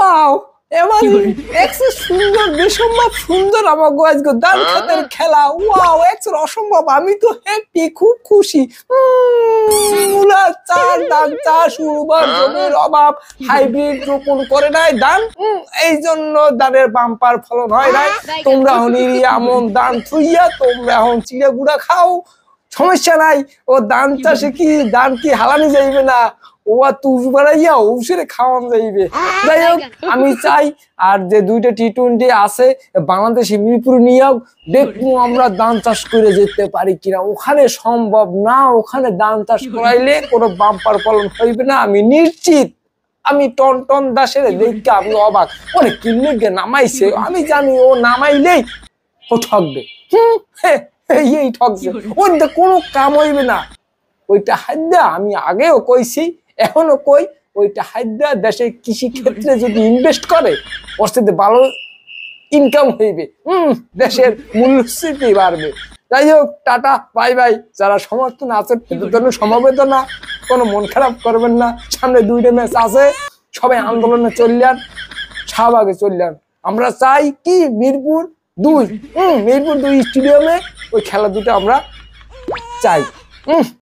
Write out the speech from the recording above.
wow এবার এক্সের সুন্দর বেসম্ভব সুন্দর আমাকে আজকে ধান খেতের খেলা ওয়াও এক্সের অসম্ভব আমি তো হ্যাপি খুব খুশি মূলার চাষ ধান চাষ উর্বর জমির অভাব হাইব্রিড রোপণ করে নাই ধান এই জন্য ধানের বাম্পার ফলন হয় নাই তোমরা এখন এমন ধান থুইয়া তোমরা এখন চিড়ে গুঁড়া খাও সমস্যা নাই ও ধান চাষে কি ধান কি হালানি যাইবে না ও তুষ বাড়াইয়া ঔষধে খাওয়ানো যাইবে যাই হোক আমি চাই আর যে দুইটা টি-20 আছে বাংলাদেশে মিরপুর নিয়ে দেখবো আমরা ধান চাষ করে যেতে পারি কিনা ওখানে সম্ভব না ওখানে ধান চাষ করাইলে কোনো বাম্পার ফলন হইবে না আমি নিশ্চিত আমি টন দাসের দেখে আমি অবাক ওরে কিনলে গে নামাইছে আমি জানি ও নামাইলেই ও ঠকবে এই ঠকছে ওইটা কোনো কাম হইবে না ওইটা হাইদা আমি আগেও কইছি এখনো কই ওইটা হাইদা দেশের কৃষি ক্ষেত্রে যদি ইনভেস্ট করে ওর সাথে ভালো ইনকাম হইবে দেশের মূল্যস্ফীতি বাড়বে যাই হোক টাটা বাই বাই যারা সমর্থন আছে তাদের জন্য সমবেদনা কোনো মন খারাপ করবেন না সামনে 2টা ম্যাচ আছে সবাই আন্দোলনে চললেন শাহবাগে চললেন আমরা চাই কি মিরপুর 2 স্টেডিয়ামে ওই খেলা দুটো আমরা চাই